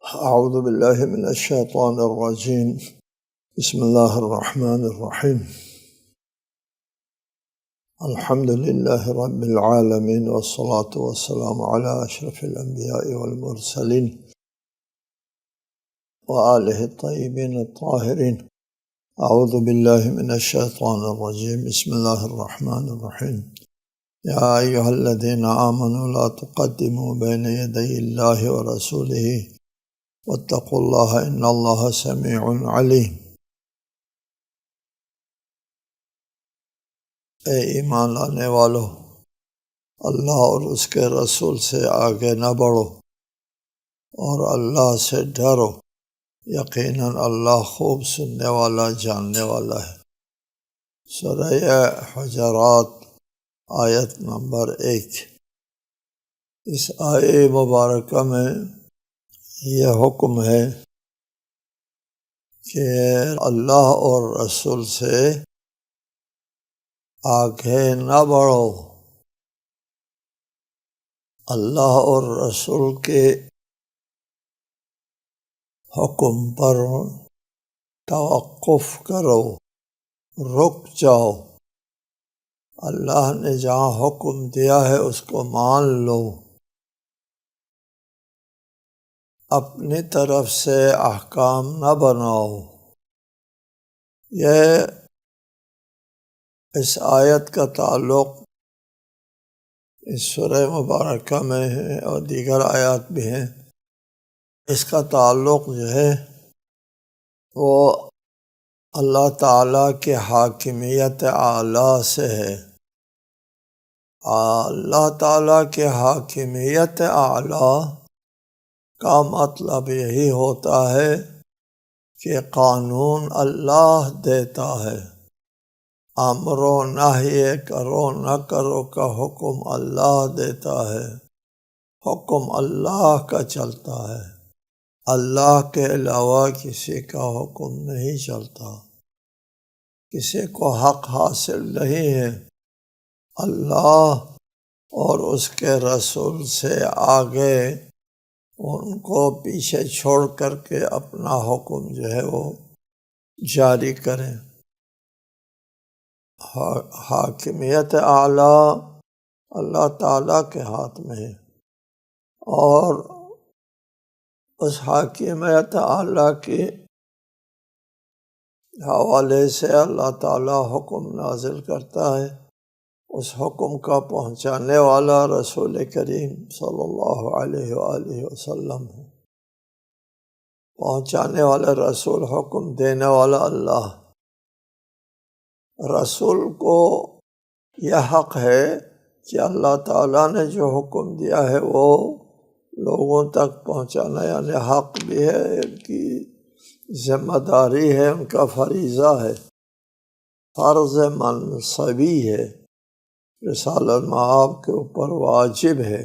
أعوذ بالله من الشيطان الرجيم. بسم الله الرحمن الرحيم. الحمد لله رب العالمين، والصلاة والسلام على أشرف الأنبياء والمرسلين وآله الطيبين الطاهرين. أعوذ بالله من الشيطان الرجيم. بسم الله الرحمن الرحيم. يا أيها الذين آمنوا لا تقدموا بين يدي الله ورسوله واتقوا الله إن الله سميع عليم. اے ایمان لانے والو، اللہ اور اس کے رسول سے آگے نہ بڑھو اور اللہ سے ڈرو، یقیناً اللہ خوب سننے والا جاننے والا ہے۔ سورہ حجرات آیت نمبر 1۔ اس آیے مبارکہ میں یہ حکم ہے کہ اللہ اور رسول سے آگے نہ بڑھو، اللہ اور رسول کے حکم پر توقف کرو، رک جاؤ۔ اللہ نے جہاں حکم دیا ہے اس کو مان لو، اپنی طرف سے احکام نہ بناؤ۔ یہ اس آیت کا تعلق اس سورہ مبارکہ میں ہے اور دیگر آیات بھی ہیں۔ اس کا تعلق جو ہے وہ اللہ تعالیٰ کی حاکمیت اعلیٰ سے ہے۔ اللہ تعالیٰ کی حاکمیت اعلیٰ کا مطلب یہی ہوتا ہے کہ قانون اللہ دیتا ہے، امر و نہی، کرو نہ کرو کا حکم اللہ دیتا ہے، حکم اللہ کا چلتا ہے، اللہ کے علاوہ کسی کا حکم نہیں چلتا، کسی کو حق حاصل نہیں ہے۔ اللہ اور اس کے رسول سے آگے ان کو پیچھے چھوڑ کر کے اپنا حکم جو ہے وہ جاری کریں۔ حاکمیت اعلیٰ اللہ تعالیٰ کے ہاتھ میں ہے، اور اس حاکمیت اعلیٰ کے حوالے سے اللہ تعالیٰ حکم نازل کرتا ہے۔ اس حکم کا پہنچانے والا رسول کریم صلی اللہ علیہ وآلہ وسلم ہے۔ پہنچانے والا رسول، حکم دینے والا اللہ۔ رسول کو یہ حق ہے کہ اللہ تعالیٰ نے جو حکم دیا ہے وہ لوگوں تک پہنچانا، یعنی حق بھی ہے، ان کی ذمہ داری ہے، ان کا فریضہ ہے، فرض منصبی ہے، رسالت آپ کے اوپر واجب ہے۔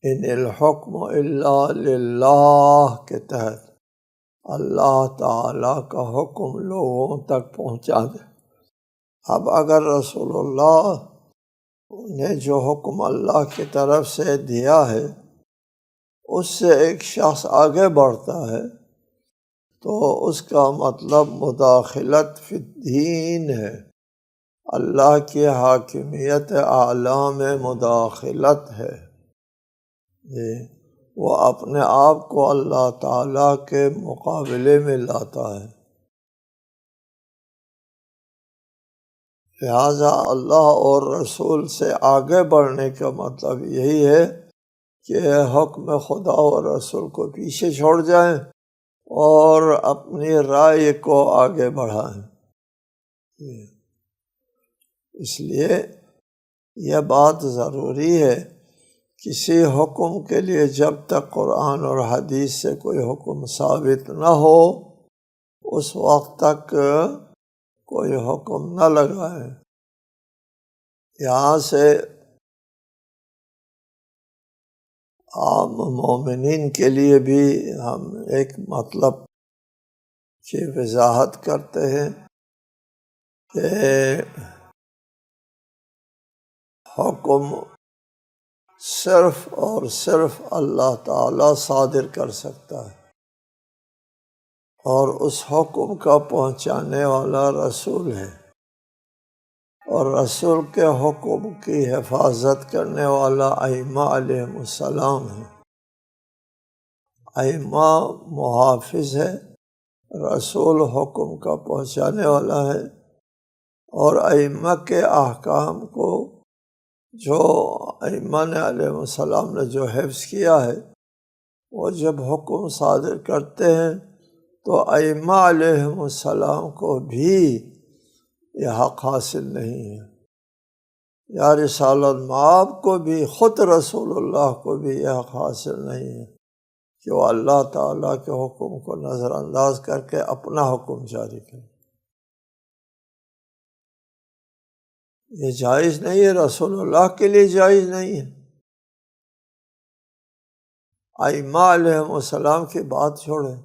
ان الحکم الا للہ کے تحت اللہ تعالیٰ کا حکم لوگوں تک پہنچا دے۔ اب اگر رسول اللہ نے جو حکم اللہ کی طرف سے دیا ہے اس سے ایک شخص آگے بڑھتا ہے تو اس کا مطلب مداخلت فی الدین ہے، اللہ کی حاکمیت اعلیٰ میں مداخلت ہے۔ وہ اپنے آپ کو اللہ تعالیٰ کے مقابلے میں لاتا ہے۔ لہٰذا اللہ اور رسول سے آگے بڑھنے کا مطلب یہی ہے کہ حکم خدا اور رسول کو پیچھے چھوڑ جائیں اور اپنی رائے کو آگے بڑھائیں۔ اس لیے یہ بات ضروری ہے، کسی حکم کے لیے جب تک قرآن اور حدیث سے کوئی حکم ثابت نہ ہو اس وقت تک کوئی حکم نہ لگائیں۔ یہاں سے عام مومنین کے لیے بھی ہم ایک مطلب کی وضاحت کرتے ہیں کہ حکم صرف اور صرف اللہ تعالیٰ صادر کر سکتا ہے، اور اس حکم کا پہنچانے والا رسول ہے، اور رسول کے حکم کی حفاظت کرنے والا ائمہ علیہ السلام ہے۔ ائمہ محافظ ہے، رسول حکم کا پہنچانے والا ہے، اور ائمہ کے احکام کو جو ائمہ نے علیہ السلام نے جو حفظ کیا ہے، وہ جب حکم صادر کرتے ہیں تو ائمہ علیہ السلام کو بھی یہ حق حاصل نہیں ہے، یا رسالت مآب کو بھی، خود رسول اللہ کو بھی یہ حق حاصل نہیں ہے کہ وہ اللہ تعالیٰ کے حکم کو نظر انداز کر کے اپنا حکم جاری کرے۔ یہ جائز نہیں ہے، رسول اللہ کے لیے جائز نہیں ہے، ائمہ علیہ السلام کی بات چھوڑیں،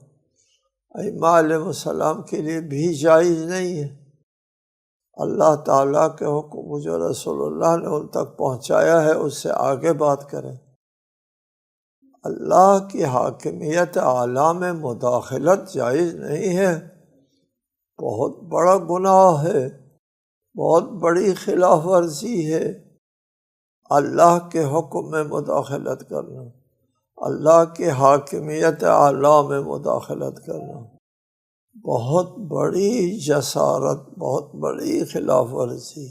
ائمہ علیہ السلام کے لیے بھی جائز نہیں ہے۔ اللہ تعالیٰ کے حکم جو رسول اللہ نے ان تک پہنچایا ہے اس سے آگے بات کریں۔ اللہ کی حاکمیت اعلیٰ میں مداخلت جائز نہیں ہے، بہت بڑا گناہ ہے، بہت بڑی خلاف ورزی ہے اللہ کے حکم میں مداخلت کرنا، اللہ کی حاکمیت اعلیٰ میں مداخلت کرنا، بہت بڑی جسارت، بہت بڑی خلاف ورزی۔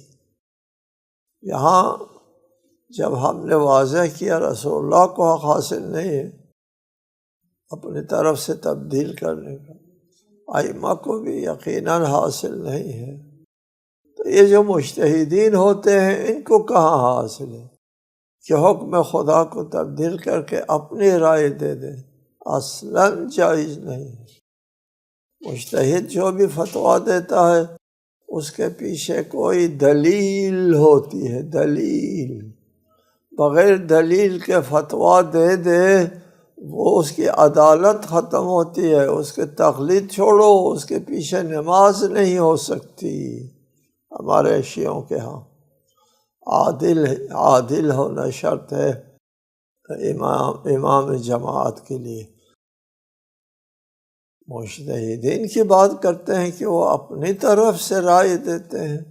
یہاں جب ہم نے واضح کیا رسول اللہ کو حق حاصل نہیں ہے اپنی طرف سے تبدیل کرنے کا، ائمہ کو بھی یقیناً حاصل نہیں ہے، تو یہ جو مجتہدین ہوتے ہیں ان کو کہاں حاصل ہے کہ حکم خدا کو تبدیل کر کے اپنی رائے دے دیں؟ اصلاً جائز نہیں ہے۔ مجتہد جو بھی فتویٰ دیتا ہے اس کے پیچھے کوئی دلیل ہوتی ہے، دلیل، بغیر دلیل کے فتویٰ دے دے وہ اس کی عدالت ختم ہوتی ہے، اس کے تقلید چھوڑو، اس کے پیچھے نماز نہیں ہو سکتی۔ ہمارے شیعوں کے ہاں عادل ہونا شرط ہے امام جماعت کے لیے۔ مجتہدین کی بات کرتے ہیں کہ وہ اپنی طرف سے رائے دیتے ہیں،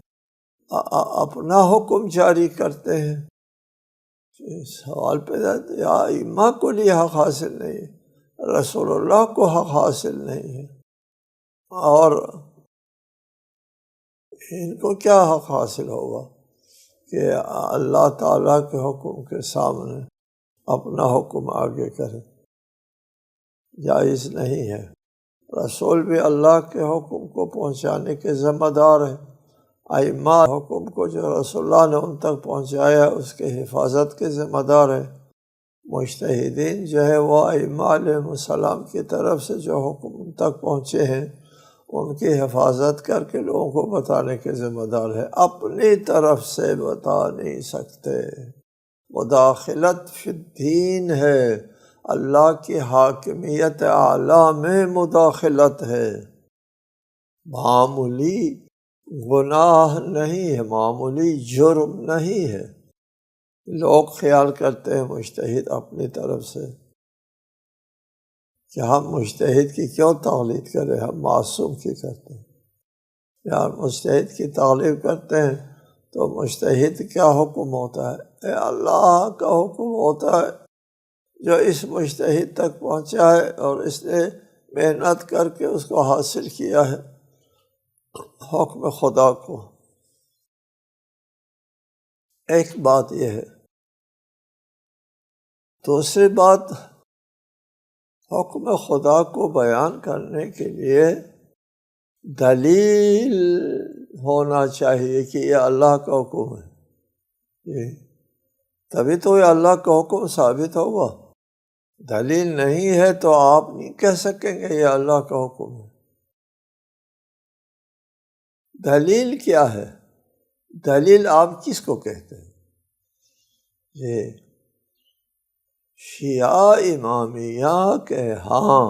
اپنا حکم جاری کرتے ہیں۔ سوال پیدا یا ائمہ کو لیے حق حاصل نہیں ہے، رسول اللہ کو حق حاصل نہیں ہے، اور ان کو کیا حق حاصل ہوگا کہ اللہ تعالیٰ کے حکم کے سامنے اپنا حکم آگے کرے؟ جائز نہیں ہے۔ رسول بھی اللہ کے حکم کو پہنچانے کے ذمہ دار ہے، ائمہ حکم کو جو رسول اللہ نے ان تک پہنچایا اس کے حفاظت کے ذمہ دار ہے۔ مجتہدین جو ہے وہ ائمہ علیہ السلام کی طرف سے جو حکم ان تک پہنچے ہیں ان کی حفاظت کر کے لوگوں کو بتانے کے ذمہ دار ہے، اپنی طرف سے بتا نہیں سکتے۔ مداخلت فی الدین ہے، اللہ کی حاکمیت اعلیٰ میں مداخلت ہے، معمولی گناہ نہیں ہے، معمولی جرم نہیں ہے۔ لوگ خیال کرتے ہیں مجتہد اپنی طرف سے کہ ہم مجتہد کی کیوں تقلید کریں، ہم معصوم کی کرتے ہیں، یا مجتہد کی تقلید کرتے ہیں تو مجتہد کیا حکم ہوتا ہے؟ اللہ کا حکم ہوتا ہے جو اس مجتہد تک پہنچا ہے اور اس نے محنت کر کے اس کو حاصل کیا ہے، حکم خدا کو۔ ایک بات یہ ہے۔ دوسری بات، حکم خدا کو بیان کرنے کے لیے دلیل ہونا چاہیے کہ یہ اللہ کا حکم ہے، تبھی تو یہ اللہ کا حکم ثابت ہوگا۔ دلیل نہیں ہے تو آپ نہیں کہہ سکیں گے یہ اللہ کا حکم ہے۔ دلیل کیا ہے؟ دلیل آپ کس کو کہتے ہیں؟ یہ شیعہ امامیہ کے ہاں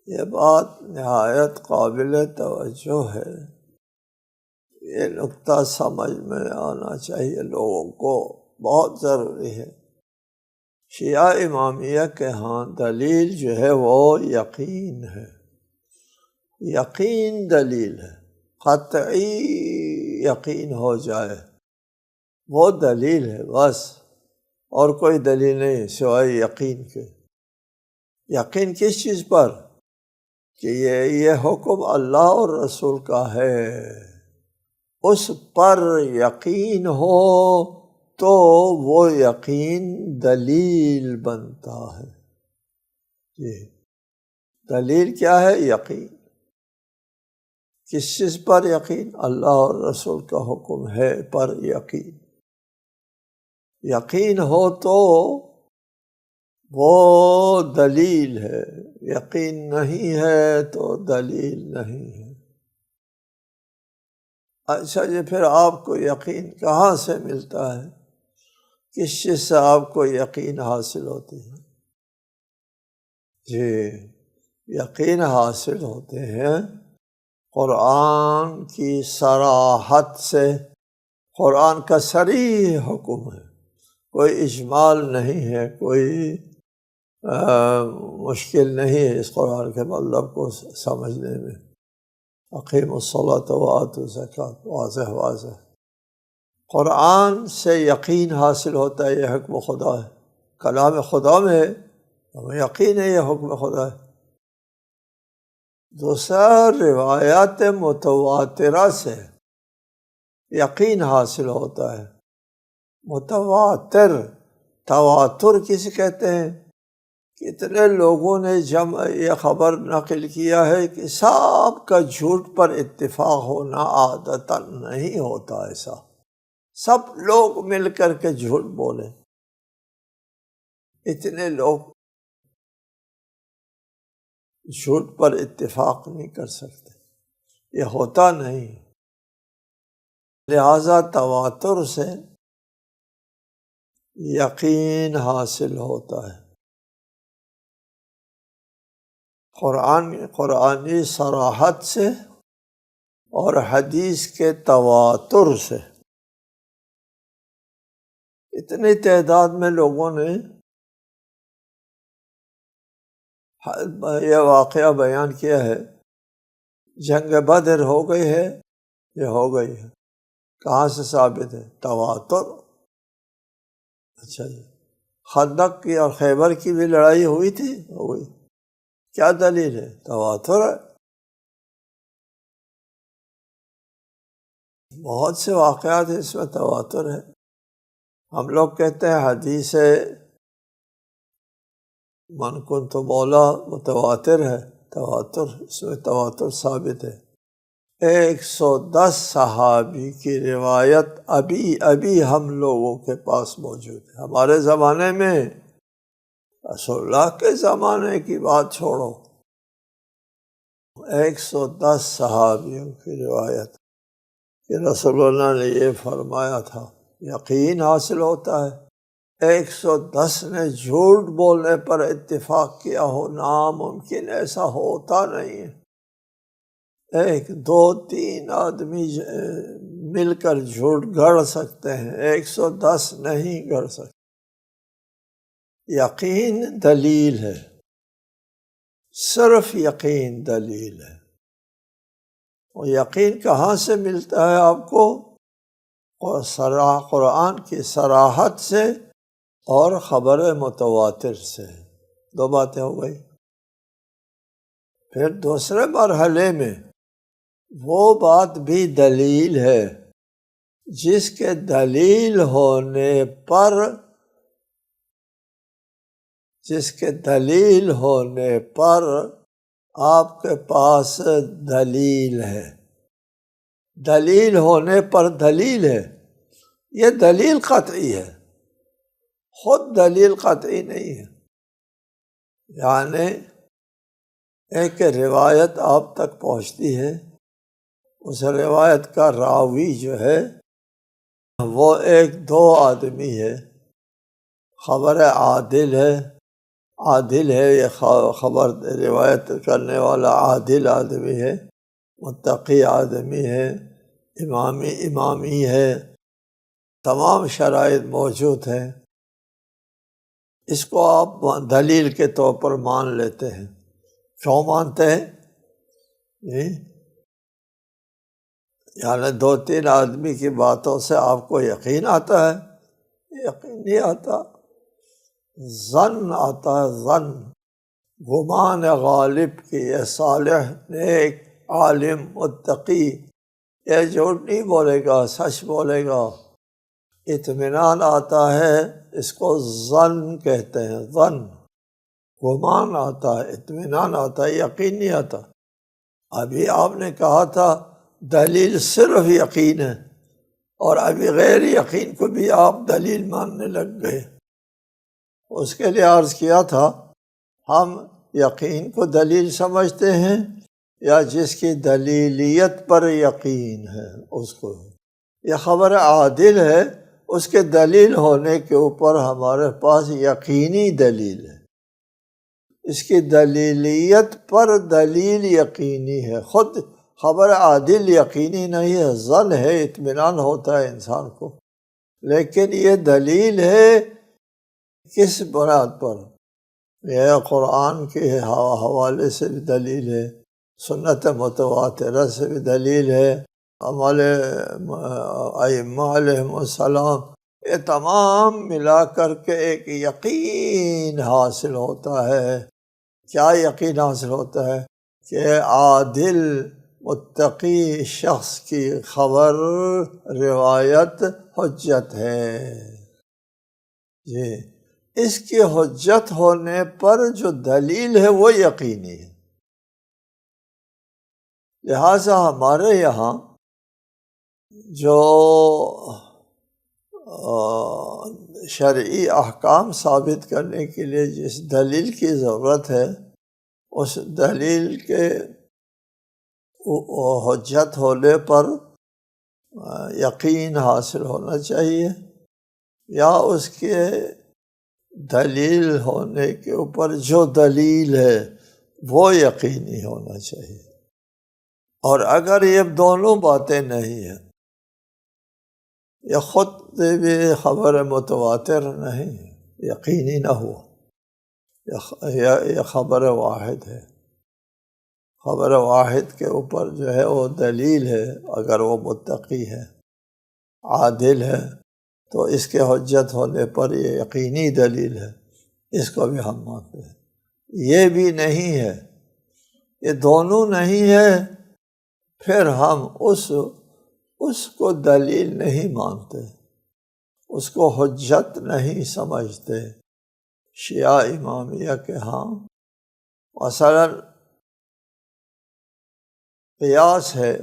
یہ بات نہایت قابل توجہ ہے، یہ نقطہ سمجھ میں آنا چاہیے لوگوں کو، بہت ضروری ہے۔ شیعہ امامیہ کے ہاں دلیل جو ہے وہ یقین ہے، یقین دلیل ہے، قطعی یقین ہو جائے وہ دلیل ہے بس، اور کوئی دلیل نہیں سوائے یقین کے۔ یقین کس چیز پر؟ کہ یہ حکم اللہ اور رسول کا ہے، اس پر یقین ہو تو وہ یقین دلیل بنتا ہے۔ جی، دلیل کیا ہے؟ یقین۔ کس چیز پر یقین؟ اللہ اور رسول کا حکم ہے پر یقین۔ یقین ہو تو وہ دلیل ہے، یقین نہیں ہے تو دلیل نہیں ہے۔ اچھا جی، پھر آپ کو یقین کہاں سے ملتا ہے؟ کس چیز سے آپ کو یقین حاصل ہوتی ہے؟ جی، یقین حاصل ہوتے ہیں قرآن کی صراحت سے۔ قرآن کا صریح حکم ہے، کوئی اجمال نہیں ہے، کوئی مشکل نہیں ہے اس قرآن کے مطلب کو سمجھنے میں۔ اقیموا الصلاۃ وآتوا الزکوٰۃ، واضح واضح۔ قرآن سے یقین حاصل ہوتا ہے، یہ حکم خدا ہے، کلام خدا میں ہے، ہمیں یقین ہے یہ حکم خدا ہے۔ دوسرا، روایات متواترہ سے یقین حاصل ہوتا ہے۔ متواتر، تواتر کسے کہتے ہیں؟ کتنے لوگوں نے یہ خبر نقل کیا ہے کہ سب کا جھوٹ پر اتفاق ہونا عادتاً نہیں ہوتا، ایسا سب لوگ مل کر کے جھوٹ بولے، اتنے لوگ جھوٹ پر اتفاق نہیں کر سکتے، یہ ہوتا نہیں۔ لہذا تواتر سے یقین حاصل ہوتا ہے، قرآنی صراحت سے اور حدیث کے تواتر سے۔ اتنی تعداد میں لوگوں نے یہ واقعہ بیان کیا ہے، جنگ بدر ہو گئی ہے، یہ ہو گئی ہے، کہاں سے ثابت ہے؟ تواتر۔ اچھا جی، خندق کی اور خیبر کی بھی لڑائی ہوئی تھی، ہوئی، کیا دلیل ہے؟ تواتر ہے۔ بہت سے واقعات اس میں تواتر ہے۔ ہم لوگ کہتے ہیں حدیث من کنت مولا متواتر ہے، تواتر، اس میں تواتر ثابت ہے۔ 110 صحابی کی روایت ابھی ہم لوگوں کے پاس موجود ہے۔ ہمارے زمانے میں، رسول اللہ کے زمانے کی بات چھوڑو، 110 صحابیوں کی روایت کہ رسول اللہ نے یہ فرمایا تھا، یقین حاصل ہوتا ہے۔ 110 نے جھوٹ بولنے پر اتفاق کیا ہو، ناممکن، ایسا ہوتا نہیں ہے۔ 1 2 3 آدمی مل کر جھوٹ گھڑ سکتے ہیں، 110 نہیں گھڑ سکتے۔ یقین دلیل ہے، صرف یقین دلیل ہے۔ اور یقین کہاں سے ملتا ہے آپ کو؟ قرآن کی صراحت سے اور خبر متواتر سے۔ 2 باتیں ہو گئی۔ پھر دوسرے مرحلے میں وہ بات بھی دلیل ہے جس کے دلیل ہونے پر آپ کے پاس دلیل ہے۔ دلیل ہونے پر دلیل ہے، یہ دلیل قطعی ہے، خود دلیل قطعی نہیں ہے۔ یعنی ایک روایت آپ تک پہنچتی ہے، اس روایت کا راوی جو ہے وہ 1 2 آدمی ہے، خبر عادل ہے، یہ خبر روایت کرنے والا عادل آدمی ہے، متقی آدمی ہے، امامی ہے، تمام شرائط موجود ہیں، اس کو آپ دلیل کے طور پر مان لیتے ہیں۔ کیوں مانتے ہیں؟ یعنی 2-3 آدمی کی باتوں سے آپ کو یقین آتا ہے؟ یقین نہیں آتا، ظن آتا ہے، ظن، گمان غالب کی یہ صالح نیک عالم متقی یہ جھوٹ نہیں بولے گا، سچ بولے گا، اطمینان آتا ہے، اس کو ظن کہتے ہیں، ظن، گمان آتا ہے، اطمینان آتا ہے، یقین نہیں آتا۔ ابھی آپ نے کہا تھا دلیل صرف یقین ہے، اور ابھی غیر یقین کو بھی آپ دلیل ماننے لگ گئے۔ اس کے لیے عرض کیا تھا ہم یقین کو دلیل سمجھتے ہیں یا جس کی دلیلیت پر یقین ہے اس کو، یہ خبر عادل ہے، اس کے دلیل ہونے کے اوپر ہمارے پاس یقینی دلیل ہے، اس کی دلیلیت پر دلیل یقینی ہے، خود خبر عادل یقینی نہیں ہے، ظن ہے، اطمینان ہوتا ہے انسان کو، لیکن یہ دلیل ہے کس بنیاد پر؟ یہ قرآن کے حوالے سے بھی دلیل ہے، سنت متواترہ سے بھی دلیل ہے، ہمارے ائمہ علیہم السلام، یہ تمام ملا کر کے ایک یقین حاصل ہوتا ہے۔ کیا یقین حاصل ہوتا ہے؟ کہ عادل متقی شخص کی خبر روایت حجت ہے، جی، اس کی حجت ہونے پر جو دلیل ہے وہ یقینی ہے۔ لہٰذا ہمارے یہاں جو شرعی احکام ثابت کرنے کے لیے جس دلیل کی ضرورت ہے، اس دلیل کے حجت ہونے پر یقین حاصل ہونا چاہیے، یا اس کے دلیل ہونے کے اوپر جو دلیل ہے وہ یقینی ہونا چاہیے۔ اور اگر یہ دونوں باتیں نہیں ہیں، یہ خود بھی خبر متواتر نہیں، یقینی نہ ہو، یہ خبر واحد ہے، خبر واحد کے اوپر جو ہے وہ دلیل ہے، اگر وہ متقی ہے، عادل ہے، تو اس کے حجت ہونے پر یہ یقینی دلیل ہے، اس کو بھی ہم مانتے ہیں۔ یہ بھی نہیں ہے، یہ دونوں نہیں ہے، پھر ہم اس کو دلیل نہیں مانتے، اس کو حجت نہیں سمجھتے۔ شیعہ امامیہ کے ہاں مثلا قیاس ہے،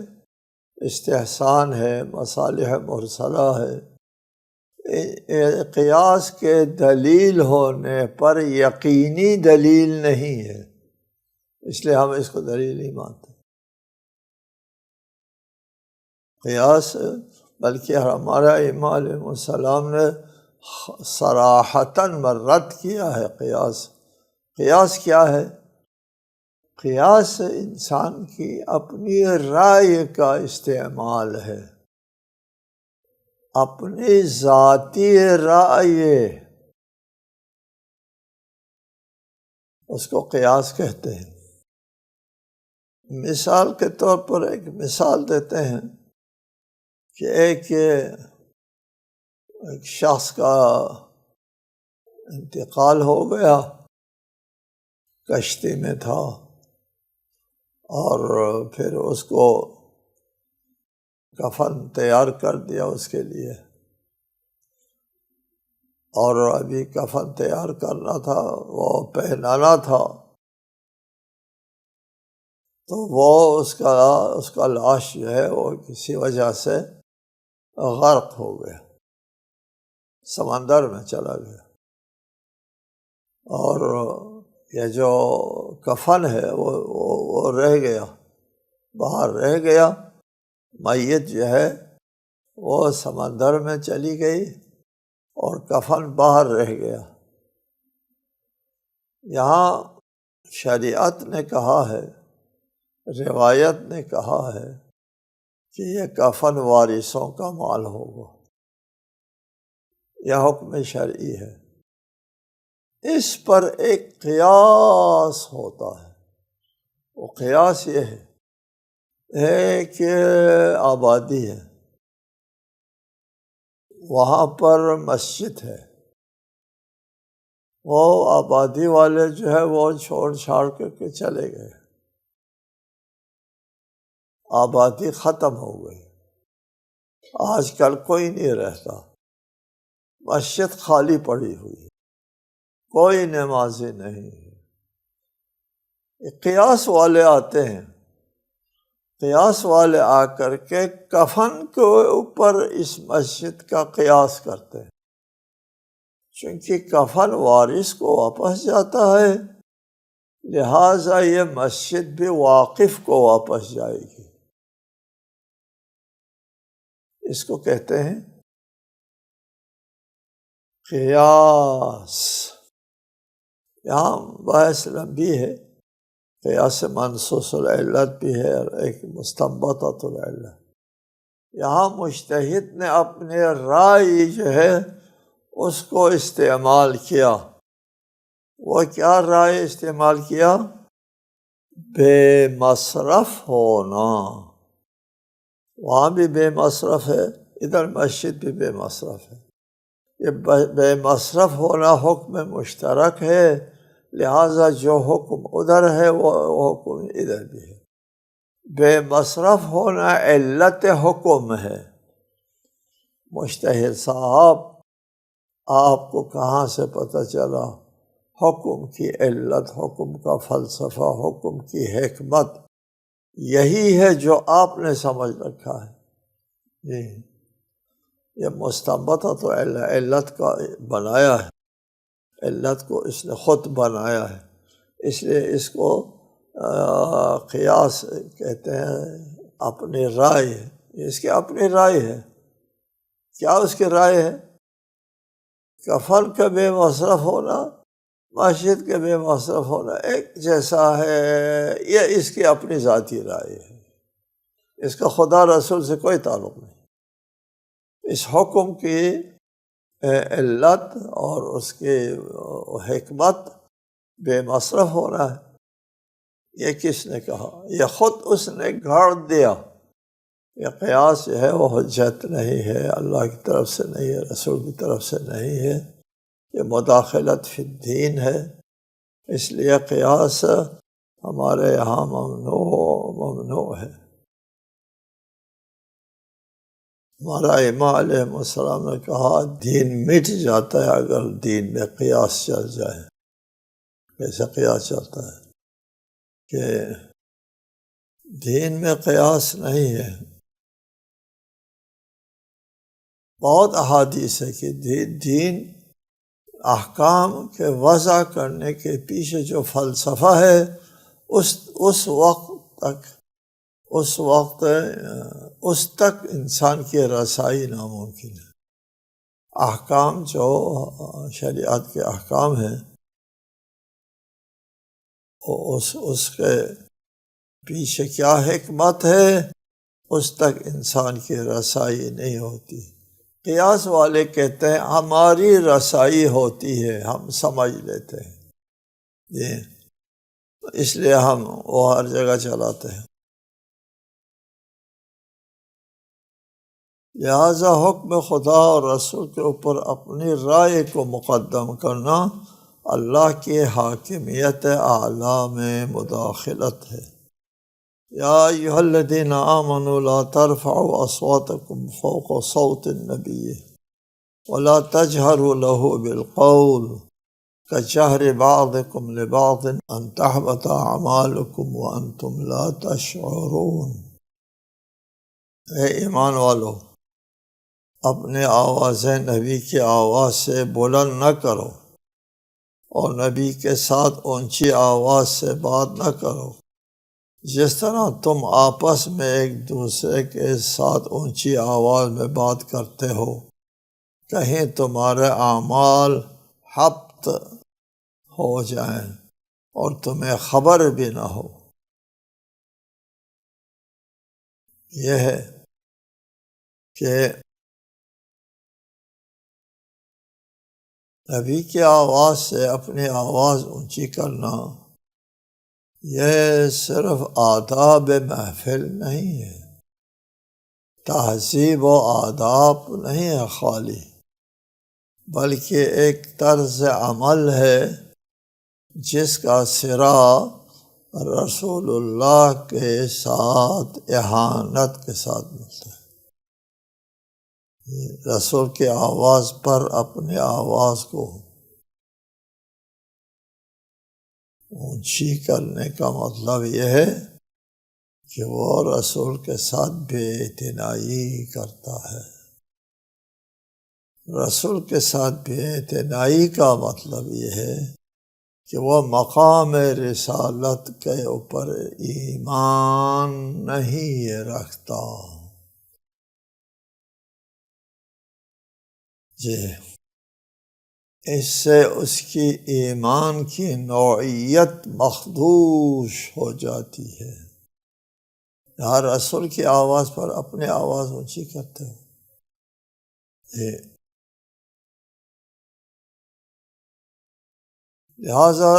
استحسان ہے، مصالح مرسلہ ہے، قیاس کے دلیل ہونے پر یقینی دلیل نہیں ہے، اس لیے ہم اس کو دلیل نہیں مانتے۔ قیاس، بلکہ ہمارا امام علیہ السلام نے صراحتاً رد کیا ہے قیاس۔ قیاس کیا ہے؟ قیاس انسان کی اپنی رائے کا استعمال ہے، اپنی ذاتی رائے، اس کو قیاس کہتے ہیں۔ مثال کے طور پر ایک مثال دیتے ہیں کہ ایک شخص کا انتقال ہو گیا، کشتی میں تھا، اور پھر اس کو کفن تیار کر دیا اس کے لیے، اور ابھی کفن تیار کرنا تھا، وہ پہنانا تھا، تو وہ اس کا لاش جو ہے وہ کسی وجہ سے غرق ہو گیا، سمندر میں چلا گیا، اور یہ جو کفن ہے وہ رہ گیا، باہر رہ گیا، میت جو ہے وہ سمندر میں چلی گئی اور کفن باہر رہ گیا۔ یہاں شریعت نے کہا ہے، روایت نے کہا ہے کہ یہ کفن وارثوں کا مال ہوگا، یہ حکم شرعی ہے۔ اس پر ایک قیاس ہوتا ہے، وہ قیاس یہ ہے کہ آبادی ہے، وہاں پر مسجد ہے، وہ آبادی والے جو ہے وہ چھوڑ چھاڑ کے چلے گئے، آبادی ختم ہو گئی، آج کل کوئی نہیں رہتا، مسجد خالی پڑی ہوئی، کوئی نمازی نہیں ہے۔ قیاس والے آتے ہیں، قیاس والے آ کر کے کفن کے اوپر اس مسجد کا قیاس کرتے ہیں، چونکہ کفن وارث کو واپس جاتا ہے، لہٰذا یہ مسجد بھی واقف کو واپس جائے گی۔ اس کو کہتے ہیں قیاس۔ یہاں بحث لمبی ہے، قیاس منصوص العلت بھی ہے اور ایک مستنبطۃ العلت۔ یہاں مجتہد نے اپنے رائے جو ہے اس کو استعمال کیا۔ وہ کیا رائے استعمال کیا؟ بے مصرف ہونا۔ وہاں بھی بے مصرف ہے، ادھر مسجد بھی بے مصرف ہے۔ یہ بے مصرف ہونا حکم مشترک ہے، لہٰذا جو حکم ادھر ہے وہ حکم ادھر بھی ہے۔ بے مصرف ہونا علت حکم ہے۔ مجتہد صاحب، آپ کو کہاں سے پتہ چلا حکم کی علت، حکم کا فلسفہ، حکم کی حکمت؟ یہی ہے جو آپ نے سمجھ رکھا ہے۔ جی، یہ مستنبطۃ علت کا بنایا ہے، علت کو اس نے خود بنایا ہے، اس لیے اس کو قیاس کہتے ہیں۔ اپنی رائے ہے، اس کی اپنی رائے ہے۔ کیا اس کی رائے ہے؟ کفن کا بے مصرف ہونا، مسجد کے بے مصرف ہونا ایک جیسا ہے، یہ اس کی اپنی ذاتی رائے ہے، اس کا خدا رسول سے کوئی تعلق نہیں۔ اس حکم کی علت اور اس کی حکمت بے مصرف ہونا ہے، یہ کس نے کہا؟ یہ خود اس نے گھڑ دیا۔ یہ قیاس جو ہے وہ حجت نہیں ہے، اللہ کی طرف سے نہیں ہے، رسول کی طرف سے نہیں ہے، یہ مداخلت فی الدین ہے۔ اس لیے قیاس ہمارے یہاں ممنوع ہے۔ ہمارا امام علیہ السلام نے کہا دین مٹ جاتا ہے اگر دین میں قیاس چل جائے۔ کیسے قیاس چلتا ہے؟ کہ دین میں قیاس نہیں ہے۔ بہت احادیث ہے کہ دین احکام کے وضع کرنے کے پیچھے جو فلسفہ ہے اس تک انسان کی رسائی ناممکن ہے۔ احکام جو شریعت کے احکام ہیں، اس کے پیچھے کیا حکمت ہے، اس تک انسان کی رسائی نہیں ہوتی۔ قیاس والے کہتے ہیں ہماری رسائی ہوتی ہے، ہم سمجھ لیتے ہیں، جی، اس لیے ہم وہ ہر جگہ چلاتے ہیں۔ لہذا حکم خدا اور رسول کے اوپر اپنی رائے کو مقدم کرنا اللہ کی حاکمیت اعلیٰ میں مداخلت ہے۔ یا ایھا الذین آمنوا لا ترفعوا اصواتکم فوق صوت النبی ولا تجہروا لہ بالقول کجہر بعضکم لبعض ان تحبط اعمالکم وانتم لا تشعرون۔ اے ایمان والو، اپنے آوازیں نبی کی آواز سے بلند نہ کرو اور نبی کے ساتھ اونچی آواز سے بات نہ کرو، جس طرح تم آپس میں ایک دوسرے کے ساتھ اونچی آواز میں بات کرتے ہو، کہیں تمہارے اعمال حبط ہو جائیں اور تمہیں خبر بھی نہ ہو۔ یہ ہے کہ نبی کی آواز سے اپنی آواز اونچی کرنا یہ صرف آداب محفل نہیں ہے، تہذیب و آداب نہیں ہے خالی، بلکہ ایک طرز عمل ہے جس کا صرا رسول اللہ کے ساتھ احانت کے ساتھ ملتا ہے۔ رسول کی آواز پر اپنی آواز کو اونچی کرنے کا مطلب یہ ہے کہ وہ رسول کے ساتھ بے اعتنائی کرتا ہے۔ رسول کے ساتھ بے اعتنائی کا مطلب یہ ہے کہ وہ مقام رسالت کے اوپر ایمان نہیں رکھتا۔ جی، اس سے اس کی ایمان کی نوعیت مخدوش ہو جاتی ہے۔ یہاں رسول کی آواز پر اپنی آواز اونچی کرتے ہو، لہذا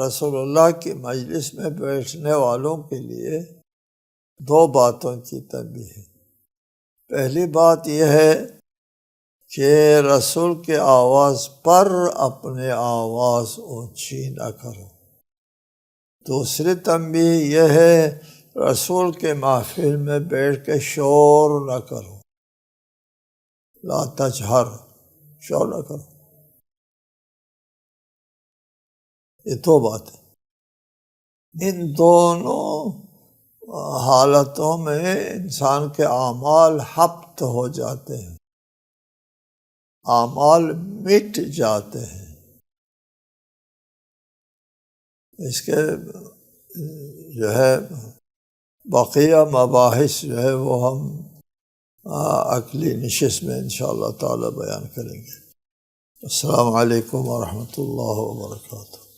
رسول اللہ کی مجلس میں بیٹھنے والوں کے لیے دو باتوں کی تنبیہ ہے۔ پہلی بات یہ ہے کہ رسول کے آواز پر اپنے آواز اونچی نہ کرو۔ دوسری تنبیہ یہ ہے رسول کے محفل میں بیٹھ کے شور نہ کرو، لا تجہر، شور نہ کرو۔ یہ دو باتیں، ان دونوں حالتوں میں انسان کے اعمال حبط ہو جاتے ہیں، اعمال مٹ جاتے ہیں۔ اس کے جو ہے بقیہ مباحث جو ہے وہ ہم اگلی نشست میں انشاءاللہ تعالی بیان کریں گے۔ السلام علیکم ورحمۃ اللہ وبرکاتہ۔